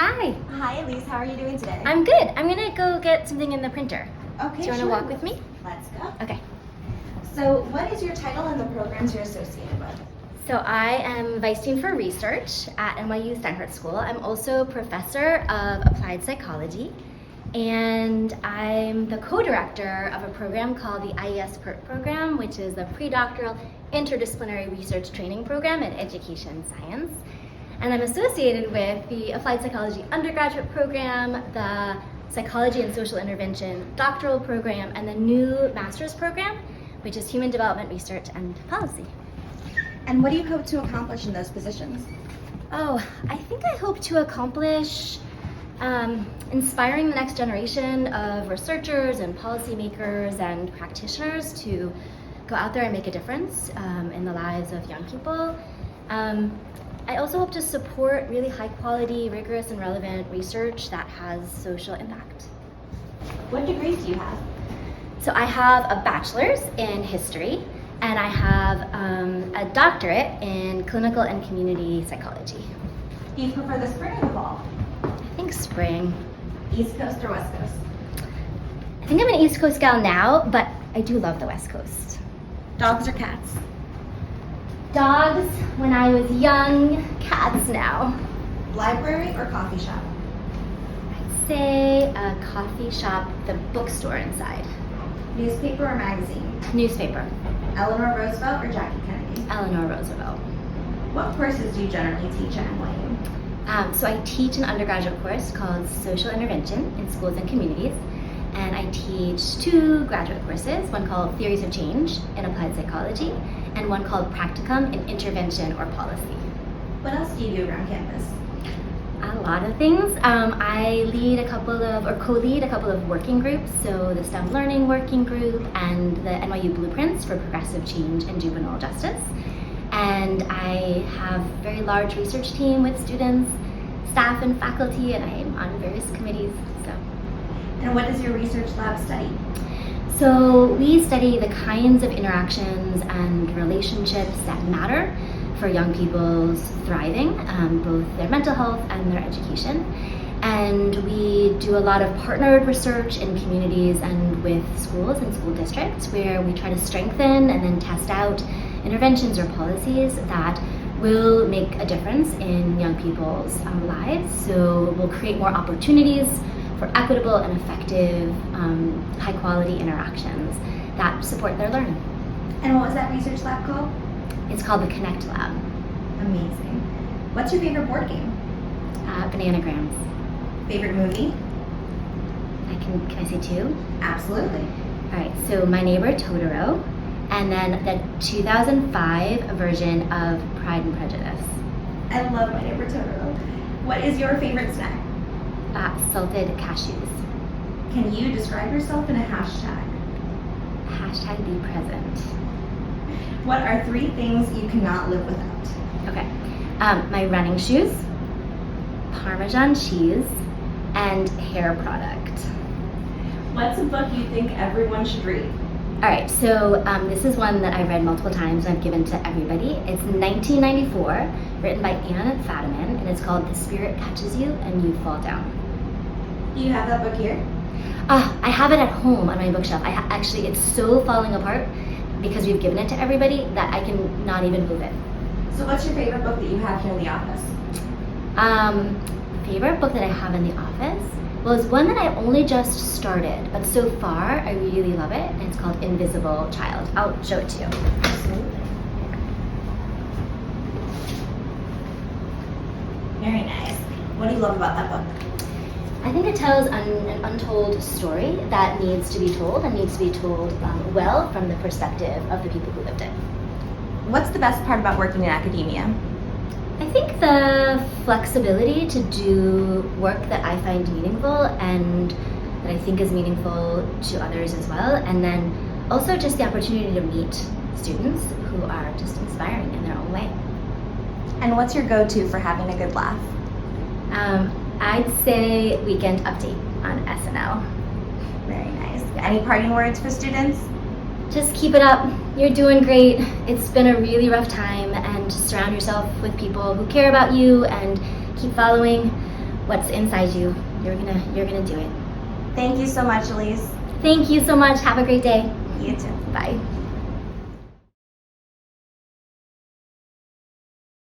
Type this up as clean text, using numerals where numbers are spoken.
Hi. Hi, Elise. How are you doing today? I'm good. I'm gonna go get something in the printer. Okay, Do you want to walk with me? Let's go. Okay. So, what is your title and the programs you're associated with? So I am Vice Dean for Research at NYU Steinhardt School. I'm also Professor of Applied Psychology, and I'm the co-director of a program called the IES PERT program, which is a pre-doctoral interdisciplinary research training program in education science. And I'm associated with the Applied Psychology undergraduate program, the Psychology and Social Intervention doctoral program, and the new master's program, which is Human Development Research and Policy. And what do you hope to accomplish in those positions? Oh, I think I hope to accomplish inspiring the next generation of researchers and policymakers and practitioners to go out there and make a difference in the lives of young people. I also hope to support really high quality, rigorous, and relevant research that has social impact. What degrees do you have? So I have a bachelor's in history, and I have a doctorate in clinical and community psychology. Do you prefer the spring or the fall? I think spring. East Coast or West Coast? I think I'm an East Coast gal now, but I do love the West Coast. Dogs or cats? Dogs when I was young, cats now. Library or coffee shop? I'd say a coffee shop, the bookstore inside. Newspaper or magazine? Newspaper. Eleanor Roosevelt or Jackie Kennedy? Eleanor Roosevelt. What courses do you generally teach at NYU? So I teach an undergraduate course called Social Intervention in Schools and Communities, and I teach two graduate courses, one called Theories of Change in Applied Psychology, and one called Practicum in Intervention or Policy. What else do you do around campus? A lot of things. I lead a couple of, or co-lead a couple of working groups, so the STEM Learning Working Group and the NYU Blueprints for Progressive Change and Juvenile Justice. And I have a very large research team with students, staff, and faculty, and I'm on various committees. And what does your research lab study? So we study the kinds of interactions and relationships that matter for young people's thriving, both their mental health and their education. And we do a lot of partnered research in communities and with schools and school districts where we try to strengthen and then test out interventions or policies that will make a difference in young people's lives. So we'll create more opportunities for equitable and effective, high-quality interactions that support their learning. And what was that research lab called? It's called the Connect Lab. Amazing. What's your favorite board game? Bananagrams. Favorite movie? Can I say two? Absolutely. All right, so My Neighbor Totoro, and then the 2005 version of Pride and Prejudice. I love My Neighbor Totoro. What is your favorite snack? Salted cashews. Can you describe yourself in a hashtag? Hashtag be present. What are 3 things you cannot live without? Okay. My running shoes, Parmesan cheese, and hair product. What's a book you think everyone should read? All right, so this is one that I've read multiple times and I've given to everybody. It's 1994, written by Anne Fadiman, and it's called The Spirit Catches You and You Fall Down. Do you have that book here? I have it at home on my bookshelf. Actually, it's so falling apart because we've given it to everybody that I can not even move it. So what's your favorite book that you have here in the office? Favorite book that I have in the office? Well, it's one that I only just started, but so far I really love it, and it's called Invisible Child. I'll show it to you. Absolutely. Very nice. What do you love about that book? I think it tells an untold story that needs to be told, and needs to be told well from the perspective of the people who lived it. What's the best part about working in academia? I think the flexibility to do work that I find meaningful and that I think is meaningful to others as well, and then also just the opportunity to meet students who are just inspiring in their own way. And what's your go-to for having a good laugh? I'd say Weekend Update on SNL. Very nice. Any parting words for students? Just keep it up. You're doing great. It's been a really rough time, and just surround yourself with people who care about you and keep following what's inside you. You're gonna do it. Thank you so much, Elise. Thank you so much. Have a great day. You too. Bye.